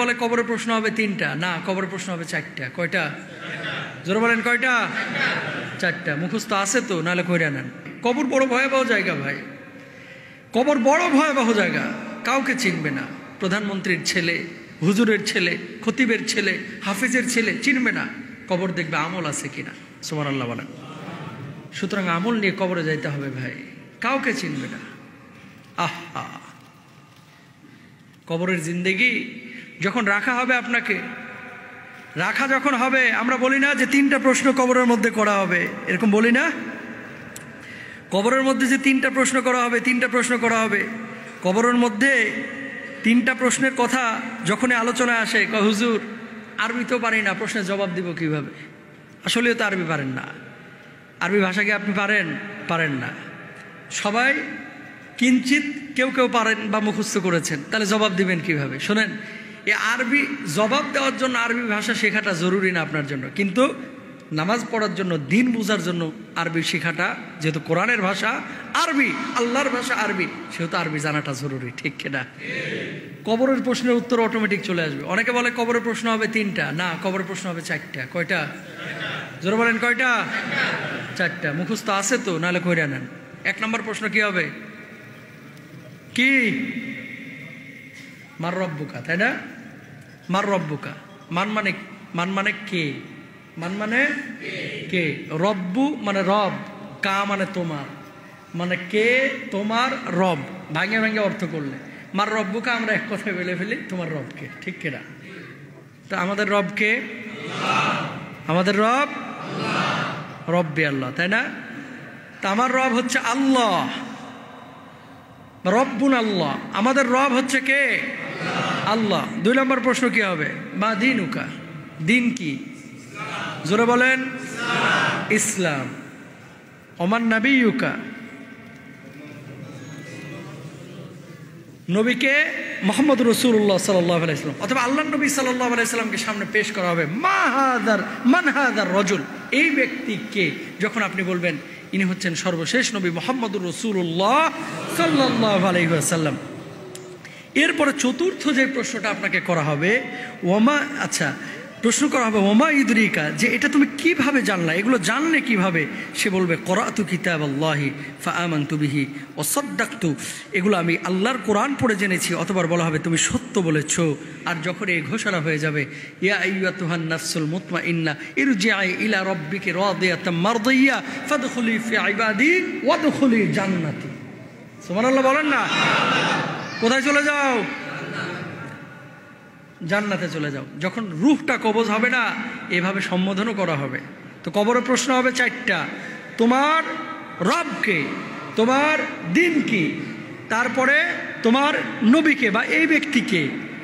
বলে কবরের প্রশ্ন হবে 3টা, না কবরের প্রশ্ন হবে 4টা। কয়টা? জোরে বলেন কয়টা? 4টা। মুখস্থ আছে তো, নাহলে কইরা নেন। কবর বড় ভয়াবহ জায়গা ভাই, কবর বড় ভয়াবহ জায়গা। কাউকে চিনবে না, প্রধানমন্ত্রীর ছেলে, হুজুরের ছেলে, খতিবের ছেলে, হাফিজের ছেলে চিনবে না। কবর দেখবে আমল আছে কিনা। সুবহানাল্লাহ বলেন। সুতরাং আমল নিয়ে কবরে যাইতে হবে ভাই, কাউকে চিনবে না। আহা, কবরের জিন্দেগি যখন রাখা হবে, আপনাকে রাখা যখন হবে, আমরা বলি না যে 3টা প্রশ্ন কবরের মধ্যে করা হবে, এরকম বলি না? কবরের মধ্যে যে 3টা প্রশ্ন করা হবে, 3টা প্রশ্ন করা হবে। কবরের মধ্যে 3টা প্রশ্নের কথা যখনই আলোচনায় আসে, কয় হুজুর আরবি তো পারি না, প্রশ্নের জবাব দিব কিভাবে? আসলেও তো আরবি পারেন না। আরবি ভাষা কি আপনি পারেন না? সবাই কিঞ্চিত কেউ কেউ পারেন বা মুখস্থ করেছেন, তাহলে জবাব দিবেন কিভাবে? শোনেন, এই আরবি জবাব দেওয়ার জন্য আরবি ভাষা শেখাটা জরুরি না আপনার জন্য, কিন্তু নামাজ পড়ার জন্য, দিন বোঝার জন্য আরবি শেখাটা, যেহেতু কোরআনের ভাষা আরবি, আল্লাহর ভাষা আরবি, সেহেতু আরবি জানাটা জরুরি। ঠিক কিনা? কবরের প্রশ্নের উত্তর অটোমেটিক চলে আসবে। অনেকে বলে কবরের প্রশ্ন হবে 3টা, না কবরের প্রশ্ন হবে 4টা। কয়টা? জোরে বলেন কয়টা? 4টা। মুখস্থ আছে তো, নাহলে কইরা নেন। 1 নম্বর প্রশ্ন কি হবে? কি? মার রব্বুকা, তাই না? মার রব্বুকা, মান মানে কে? মান মানে কে? রব্বু মানে রব, কা মানে তোমার, মানে কে তোমার রব। ভাঙে ভাঙে অর্থ করলে মার রব্বুকা আমরা এক কথায় বলে ফেলি, তোমার রবকে। ঠিক কিনা? তা আমাদের রবকে, আমাদের রব রব্বি আল্লাহ, তাই না? তা আমার রব হচ্ছে আল্লাহ, রব্বুন আল্লাহ। আমাদের রব হচ্ছে কে? আল্লাহ। 2 নম্বর প্রশ্ন কি হবে? মা দিনুকা, দিন কি? জোরে বলেন ইসলাম। ওমান নবিয়ুকা, নবীকে মুহাম্মদ রাসূলুল্লাহ সাল্লাল্লাহু আলাইহি ওয়াসাল্লাম অথবা আল্লাহর নবী সাল্লাল্লাহু আলাইহি ওয়াসাল্লামকে সামনে পেশ করা হবে। মান হাদার রাজুল, এই ব্যক্তিকে যখন আপনি বলবেন ইনি হচ্ছেন সর্বশেষ নবী মুহাম্মদুর রাসূলুল্লাহ সাল্লাল্লাহু আলাইহি ওয়াসাল্লাম। এরপরে চতুর্থ যে প্রশ্নটা আপনাকে করা হবে, প্রশ্ন করা হবে ওমা ইদরিকা, যে এটা তুমি কিভাবে জানলা, এগুলো জানলে কিভাবে? সে বলবে করাতু কিতাবাল্লাহি ফাআমানতু বিহি ওয়া সাদ্দাকতু, এগুলো আমি আল্লাহর কোরআন পড়ে জেনেছি। অতবার বলা হবে তুমি সত্য বলেছো। আর যখন এই ঘোষণা হয়ে যাবে, ইয়া আইয়্যাতুহান নাফসুল মুতমাইন্না ইরজিই ইলা রাব্বিকি রাদিয়াতাম মারদিয়া ফাদখুলি ফি ইবাদি ওয়াদখুলি জান্নাতি। সুবহানাল্লাহ বলেন না? কোথায় চলে যাও? জান্নাতে চলে যাও। যখন রূহটা কবজ হবে না, এভাবে সম্বোধনও করা হবে। তো কবরের প্রশ্ন হবে 4টা, তোমার রবকে, তোমার দিন কি, তারপরে তোমার নবীকে বা এই ব্যক্তিকে।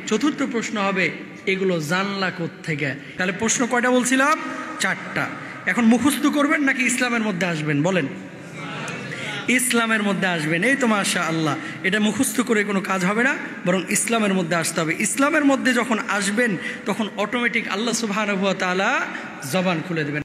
চতুর্থ প্রশ্ন হবে এগুলো জানলা কোত্থেকে। তাহলে প্রশ্ন কয়টা বলছিলাম? 4টা। এখন মুখস্থ করবেন নাকি ইসলামের মধ্যে আসবেন? বলেন। ইসলামের মধ্যে আসবেন। এই তো মাশাআল্লাহ, এটা মুখস্থ করে কোনো কাজ হবে না, বরং ইসলামের মধ্যে আসতে হবে। ইসলামের মধ্যে যখন আসবেন, তখন অটোমেটিক আল্লাহ সুবহানাহু ওয়া তাআলা জবান খুলে দেবেন।